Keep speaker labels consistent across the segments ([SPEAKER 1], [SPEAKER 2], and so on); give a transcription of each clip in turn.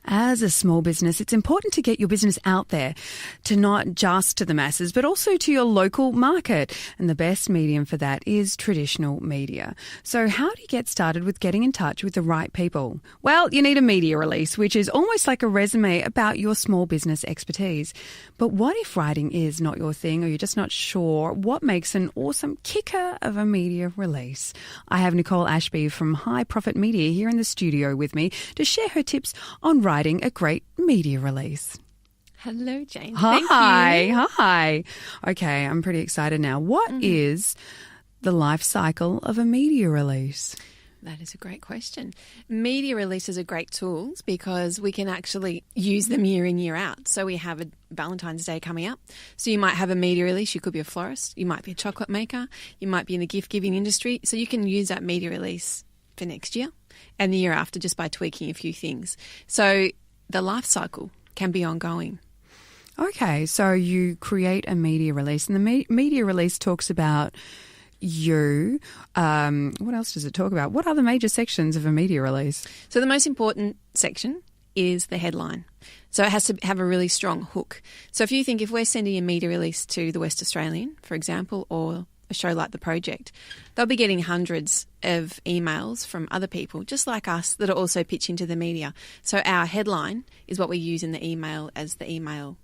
[SPEAKER 1] As a small business, it's important to get your business out there, to not just to the masses, but also to your local market. And the best medium for that is traditional media. So how do you get started with getting in touch with the right people? Well, you need a media release, which is almost like a resume about your small business expertise. But what if writing is not your thing, or you're just not sure what makes an awesome kicker of a media release? I have Nicole Ashby from High Profit Media here in the studio with me to share her tips on writing a great media release.
[SPEAKER 2] Hello, Jane.
[SPEAKER 1] Hi. Okay, I'm pretty excited now. What is the life cycle of a media release?
[SPEAKER 2] That is a great question. Media releases are great tools because we can actually use them year in, year out. So we have a Valentine's Day coming up. So you might have a media release. You could be a florist. You might be a chocolate maker. You might be in the gift-giving industry. So you can use that media release for next year and the year after just by tweaking a few things. So the life cycle can be ongoing.
[SPEAKER 1] Okay, so you create a media release, and the media release talks about you. What else does it talk about? What are the major sections of a media release?
[SPEAKER 2] So the most important section is the headline. So it has to have a really strong hook. So if we're sending a media release to the West Australian, for example, or a show like The Project, they'll be getting hundreds of emails from other people just like us that are also pitching to the media. So our headline is what we use in the email as the email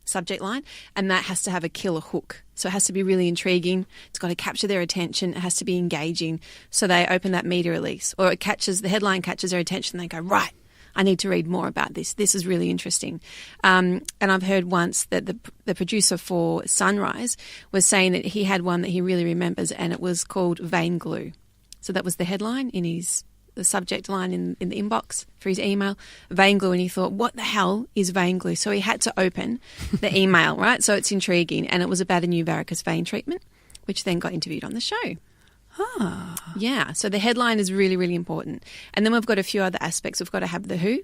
[SPEAKER 2] subject line, and that has to have a killer hook. So it has to be really intriguing. It's got to capture their attention. It has to be engaging. So they open that media release, or the headline catches their attention. They go, right, I need to read more about this. This is really interesting. And I've heard once that the producer for Sunrise was saying that he had one that he really remembers, and it was called Vein Glue. So that was the headline in the subject line in the inbox for his email, vein glue, and he thought, what the hell is vein glue? So he had to open the email, right? So it's intriguing, and it was about a new varicose vein treatment, which then got interviewed on the show. Yeah, so the headline is really, really important. And then we've got a few other aspects. We've got to have the who,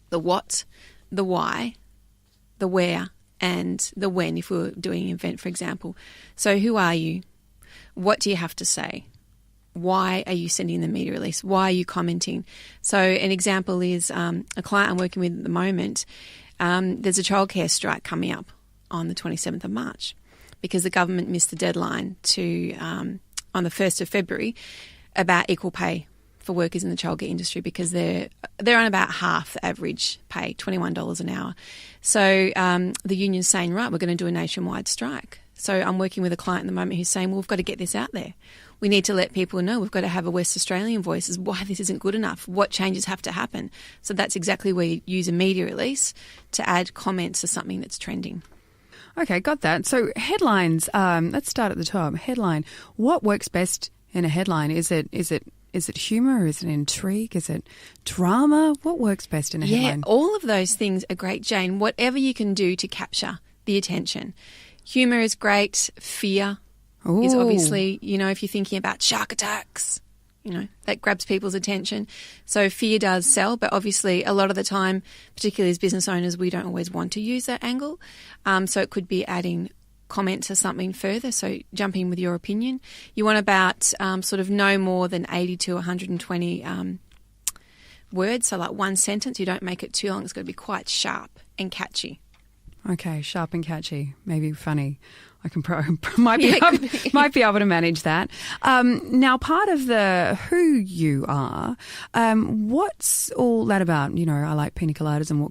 [SPEAKER 2] the what, the why, the where, and the when, if we were doing an event, for example. So who are you? What do you have to say? Why are you sending the media release? Why are you commenting? So an example is a client I'm working with at the moment. There's a childcare strike coming up on the 27th of March because the government missed the deadline to on the 1st of February about equal pay for workers in the childcare industry because they're on about half the average pay, $21 an hour. So the union's saying, right, we're going to do a nationwide strike. So I'm working with a client at the moment who's saying, well, we've got to get this out there. We need to let people know. We've got to have a West Australian voice as why this isn't good enough, what changes have to happen. So that's exactly where you use a media release to add comments to something that's trending.
[SPEAKER 1] Okay, got that. So headlines, let's start at the top. Headline, what works best in a headline? Is it humour? Is it intrigue? Is it drama? What works best in a headline?
[SPEAKER 2] Yeah, all of those things are great, Jane. Whatever you can do to capture the attention. Humour is great. Fear is obviously, if you're thinking about shark attacks, that grabs people's attention. So fear does sell, but obviously a lot of the time, particularly as business owners, we don't always want to use that angle. So it could be adding comment to something further, so jump in with your opinion. You want about sort of no more than 80 to 120 words, so like one sentence. You don't make it too long. It's got to be quite sharp and catchy.
[SPEAKER 1] Okay, sharp and catchy, maybe funny. I might be able to manage that. Now, part of the who you are, what's all that about? I like pina coladas and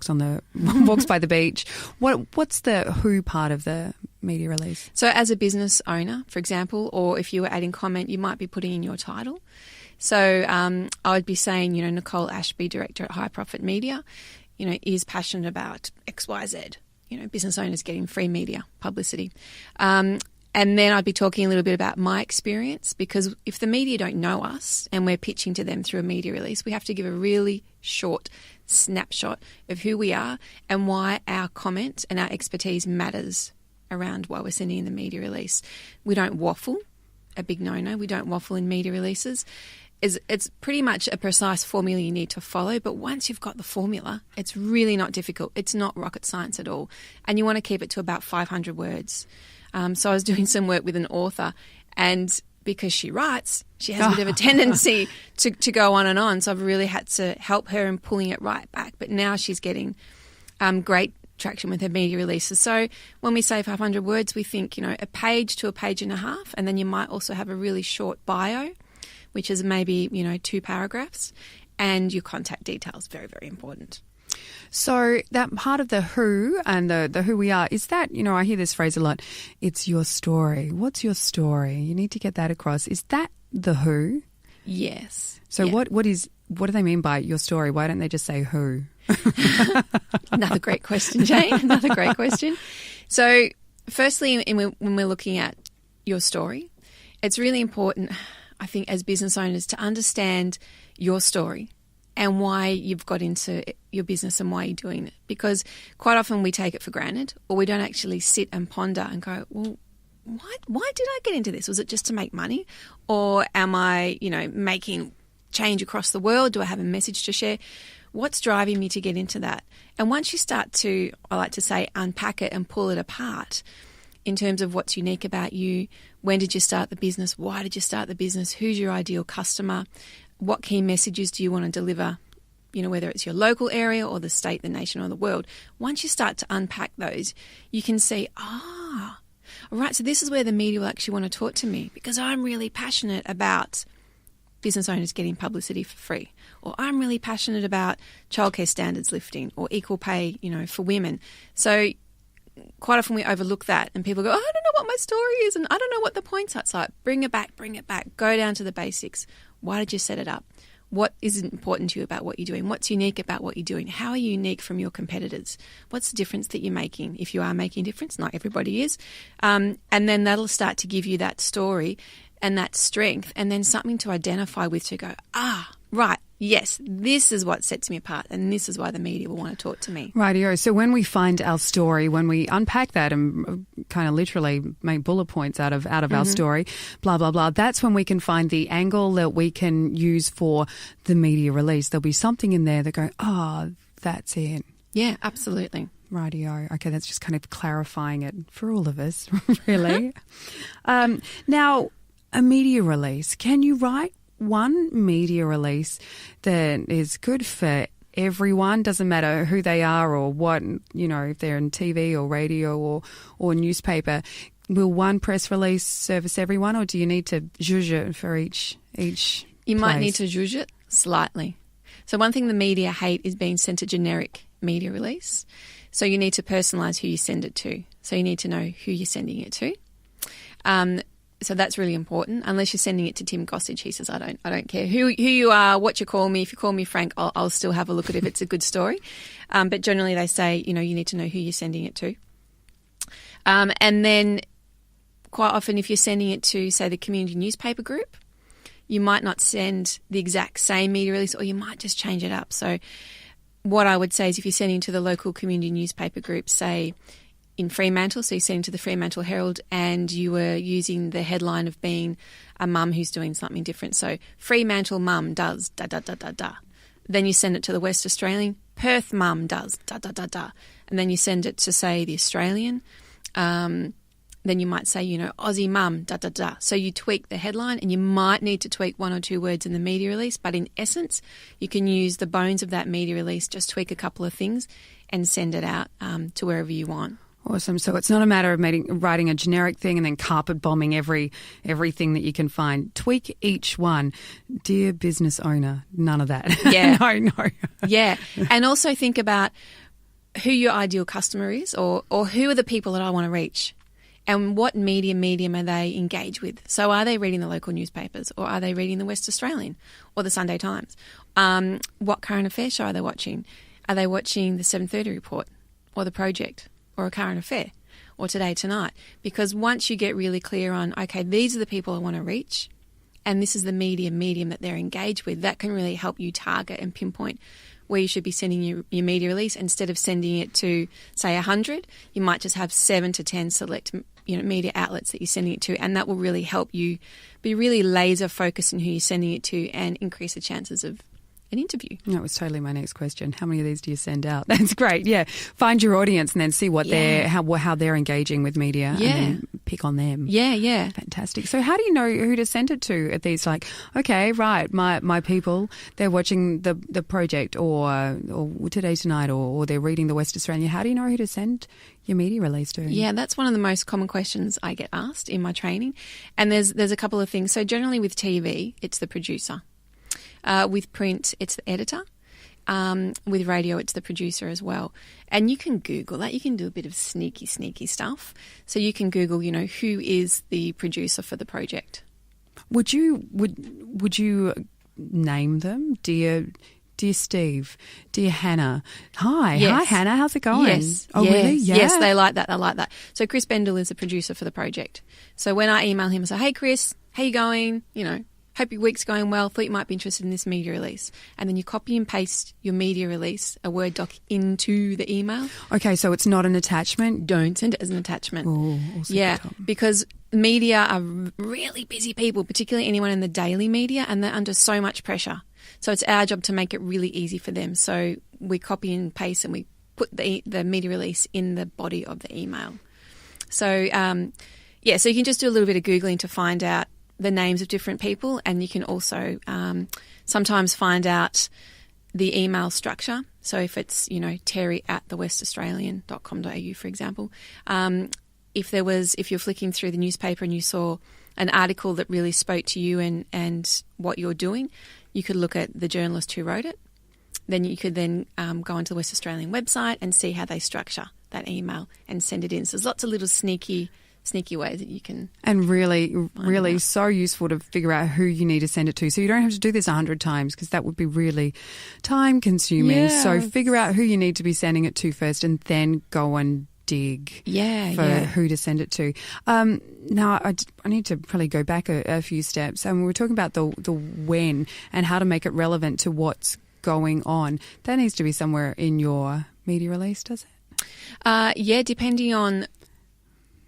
[SPEAKER 1] walks by the beach. What's the who part of the media release?
[SPEAKER 2] So, as a business owner, for example, or if you were adding comment, you might be putting in your title. So, I would be saying, Nicole Ashby, director at High Profit Media, is passionate about X, Y, Z. Business owners getting free media publicity. And then I'd be talking a little bit about my experience, because if the media don't know us and we're pitching to them through a media release, we have to give a really short snapshot of who we are and why our comment and our expertise matters around why we're sending in the media release. We don't waffle, a big no-no. We don't waffle in media releases. It's pretty much a precise formula you need to follow, but once you've got the formula, it's really not difficult. It's not rocket science at all. And you want to keep it to about 500 words. So I was doing some work with an author, and because she writes, she has a bit of a tendency to go on and on. So I've really had to help her in pulling it right back. But now she's getting great traction with her media releases. So when we say 500 words, we think, a page to a page and a half. And then you might also have a really short bio, which is maybe, 2 paragraphs, and your contact details. Very, very important.
[SPEAKER 1] So that part of the who and the who we are, is that, I hear this phrase a lot, it's your story. What's your story? You need to get that across. Is that the who?
[SPEAKER 2] Yes.
[SPEAKER 1] So what do they mean by your story? Why don't they just say who?
[SPEAKER 2] Another great question, Jane. Another great question. So firstly, when we're looking at your story, it's really important, I think, as business owners to understand your story and why you've got into your business and why you're doing it. Because quite often we take it for granted, or we don't actually sit and ponder and go, well, why did I get into this? Was it just to make money? Or am I, making change across the world? Do I have a message to share? What's driving me to get into that? And once you start to, I like to say, unpack it and pull it apart in terms of what's unique about you, when did you start the business? Why did you start the business? Who's your ideal customer? What key messages do you want to deliver, whether it's your local area or the state, the nation or the world? Once you start to unpack those, you can see, all right, so this is where the media will actually want to talk to me because I'm really passionate about business owners getting publicity for free, or I'm really passionate about childcare standards lifting or equal pay, for women. So quite often we overlook that and people go, I don't know what my story is and I don't know what the points are. It's like, bring it back, go down to the basics. Why did you set it up? What is important to you about what you're doing? What's unique about what you're doing? How are you unique from your competitors? What's the difference that you're making? If you are making a difference, not everybody is. And then that'll start to give you that story and that strength and then something to identify with to go, right, yes, this is what sets me apart and this is why the media will want to talk to me.
[SPEAKER 1] Rightio. So when we find our story, when we unpack that and kind of literally make bullet points out of our story, blah, blah, blah, that's when we can find the angle that we can use for the media release. There'll be something in there that go, that's it.
[SPEAKER 2] Yeah, absolutely.
[SPEAKER 1] Rightio. Okay, that's just kind of clarifying it for all of us, really. Now, a media release. Can you write one media release that is good for everyone? Doesn't matter who they are or what, if they're in TV or radio or newspaper. Will one press release service everyone, or do you need to zhuzh it for each
[SPEAKER 2] You might
[SPEAKER 1] place?
[SPEAKER 2] need to zhuzh it slightly. So one thing the media hate is being sent a generic media release. So you need to personalise who you send it to. So you need to know who you're sending it to. So that's really important. Unless you're sending it to Tim Gossage, he says, I don't care who you are, what you call me. If you call me Frank, I'll still have a look at it if it's a good story. But generally they say, you need to know who you're sending it to. And then quite often if you're sending it to, say, the community newspaper group, you might not send the exact same media release, or you might just change it up. So what I would say is if you're sending to the local community newspaper group, say, in Fremantle, so you're sending to the Fremantle Herald and you were using the headline of being a mum who's doing something different. So Fremantle mum does da-da-da-da-da. Then you send it to the West Australian, Perth mum does da-da-da-da. And then you send it to, say, the Australian. Then you might say, Aussie mum, da-da-da. So you tweak the headline and you might need to tweak 1 or 2 words in the media release. But in essence, you can use the bones of that media release, just tweak a couple of things and send it out to wherever you want.
[SPEAKER 1] Awesome. So it's not a matter of writing a generic thing and then carpet bombing everything that you can find. Tweak each one. Dear business owner, none of that.
[SPEAKER 2] Yeah.
[SPEAKER 1] No.
[SPEAKER 2] Yeah. And also think about who your ideal customer is or who are the people that I want to reach and what medium are they engaged with. So are they reading the local newspapers or are they reading the West Australian or the Sunday Times? What current affairs show are they watching? Are they watching the 7:30 report or the project? Or a current affair, or Today Tonight. Because once you get really clear on, okay, these are the people I want to reach, and this is the medium that they're engaged with, that can really help you target and pinpoint where you should be sending your media release. Instead of sending it to, say, 100, you might just have 7 to 10 select media outlets that you're sending it to, and that will really help you be really laser focused on who you're sending it to and increase the chances of an interview.
[SPEAKER 1] That was totally my next question. How many of these do you send out? That's great. Yeah. Find your audience and then see what how they're engaging with media and then pick on them.
[SPEAKER 2] Yeah.
[SPEAKER 1] Fantastic. So how do you know who to send it to? At these, like, okay, right, my people, they're watching the project or Today Tonight or they're reading the West Australian. How do you know who to send your media release to?
[SPEAKER 2] Yeah, that's one of the most common questions I get asked in my training. And there's a couple of things. So generally with TV, it's the producer. With print, it's the editor. With radio, it's the producer as well. And you can Google that. You can do a bit of sneaky stuff. So you can Google, who is the producer for the project.
[SPEAKER 1] Would you name them? Dear Steve, dear Hannah. Hi Hannah, how's it going?
[SPEAKER 2] Yes.
[SPEAKER 1] Oh, really? Yeah.
[SPEAKER 2] Yes, they like that. So Chris Bendel is the producer for the project. So when I email him, I say, hey Chris, how you going? Hope your week's going well. Thought you might be interested in this media release. And then you copy and paste your media release, a Word doc, into the email.
[SPEAKER 1] Okay, so it's not an attachment?
[SPEAKER 2] Don't send it as an attachment.
[SPEAKER 1] Oh,
[SPEAKER 2] because media are really busy people, particularly anyone in the daily media, and they're under so much pressure. So it's our job to make it really easy for them. So we copy and paste and we put the media release in the body of the email. So, so you can just do a little bit of Googling to find out the names of different people, and you can also sometimes find out the email structure. So if it's, terry@thewestaustralian.com.au, for example, if you're flicking through the newspaper and you saw an article that really spoke to you and what you're doing, you could look at the journalist who wrote it. Then you could go onto the West Australian website and see how they structure that email and send it in. So there's lots of little sneaky ways that you can. And
[SPEAKER 1] really so useful to figure out who you need to send it to. So you don't have to do this 100 times because that would be really time consuming.
[SPEAKER 2] Yes.
[SPEAKER 1] So figure out who you need to be sending it to first and then go and dig for who to send it to. Now, I need to probably go back a few steps. We were talking about the when and how to make it relevant to what's going on. That needs to be somewhere in your media release, does it?
[SPEAKER 2] Depending on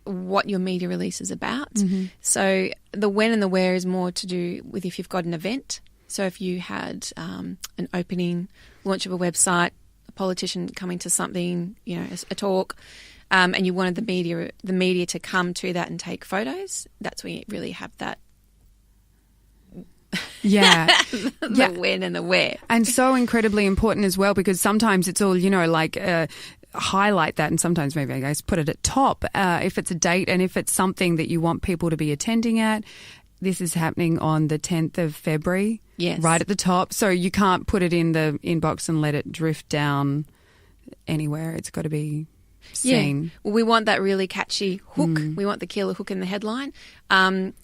[SPEAKER 2] what your media release is about.
[SPEAKER 1] Mm-hmm.
[SPEAKER 2] So the when and the where is more to do with if you've got an event. So if you had an opening, launch of a website, a politician coming to something, a talk, and you wanted the media to come to that and take photos, that's when you really have that.
[SPEAKER 1] Yeah.
[SPEAKER 2] The when and the where.
[SPEAKER 1] And so incredibly important as well, because sometimes it's all, highlight that, and sometimes maybe I guess put it at top if it's a date and if it's something that you want people to be attending at. This is happening on the 10th of February, right at the top. So you can't put it in the inbox and let it drift down anywhere. It's got to be seen.
[SPEAKER 2] Yeah. Well, we want that really catchy hook. We want the killer hook in the headline. And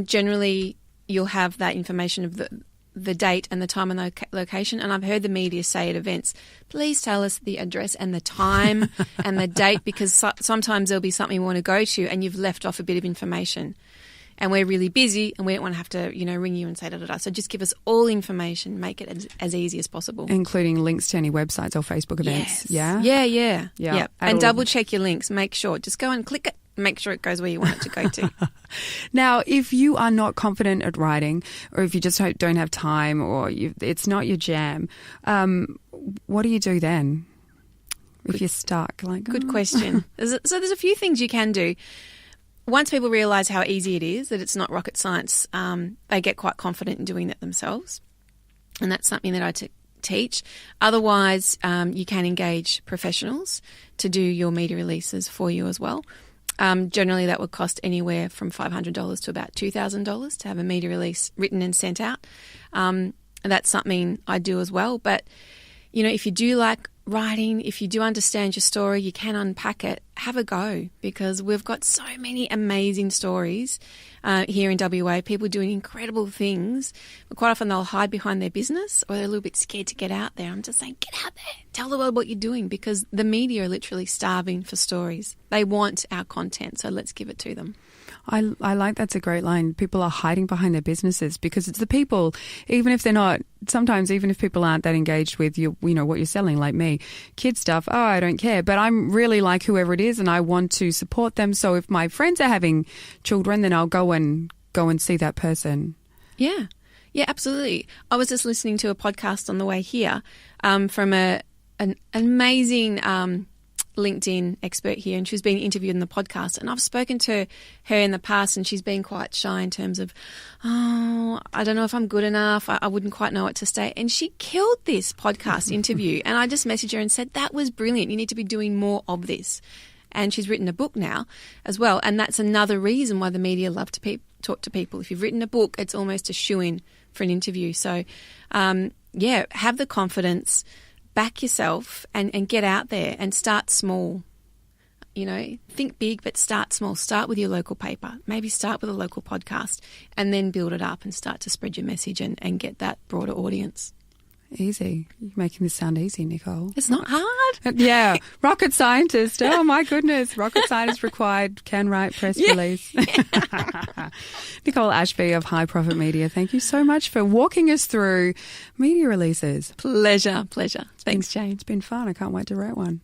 [SPEAKER 2] generally you'll have that information of the date and the time and the location. And I've heard the media say at events, please tell us the address and the time and the date, because sometimes there'll be something we want to go to and you've left off a bit of information. And we're really busy and we don't want to have to, ring you and say da-da-da. So just give us all information, make it as easy as possible.
[SPEAKER 1] Including links to any websites or Facebook events.
[SPEAKER 2] Yes. Yeah. And double check your links. Make sure. Just go and click it. Make sure it goes where you want it to go to.
[SPEAKER 1] Now, if you are not confident at writing, or if you just don't have time, or it's not your jam, what do you do then? If you're stuck?
[SPEAKER 2] Good question. So there's a few things you can do. Once people realise how easy it is, that it's not rocket science, they get quite confident in doing that themselves. And that's something that I teach. Otherwise, you can engage professionals to do your media releases for you as well. Generally, that would cost anywhere from $500 to about $2,000 to have a media release written and sent out. And that's something I do as well. But, if you do like writing, if you do understand your story, you can unpack it, have a go, because we've got so many amazing stories here in WA, people doing incredible things. But quite often they'll hide behind their business, or they're a little bit scared to get out there. I'm just saying, get out there, tell the world what you're doing, because the media are literally starving for stories. They want our content, so let's give it to them.
[SPEAKER 1] I like that's a great line. People are hiding behind their businesses, because it's the people, even if they're not, sometimes even if people aren't that engaged with you, what you're selling, like me, kid stuff, I don't care. But I'm really like whoever it is and I want to support them. So if my friends are having children, then I'll go and see that person.
[SPEAKER 2] Yeah. Yeah, absolutely. I was just listening to a podcast on the way here from an amazing LinkedIn expert here, and she was being interviewed in the podcast. And I've spoken to her in the past, and she's been quite shy in terms of, I don't know if I'm good enough. I wouldn't quite know what to say. And she killed this podcast interview. And I just messaged her and said, that was brilliant. You need to be doing more of this. And she's written a book now as well. And that's another reason why the media love to talk to people. If you've written a book, it's almost a shoo-in for an interview. So, have the confidence, back yourself and get out there and start small. You know, think big, but start small. Start with your local paper. Maybe start with a local podcast and then build it up and start to spread your message and get that broader audience.
[SPEAKER 1] Easy. You're making this sound easy, Nicole.
[SPEAKER 2] It's not hard.
[SPEAKER 1] Yeah. Rocket scientist. Oh, my goodness. Rocket scientist required. Can write press release. Nicole Ashby of High Profit Media, thank you so much for walking us through media releases.
[SPEAKER 2] Pleasure. Thanks, Jane.
[SPEAKER 1] It's been fun. I can't wait to write one.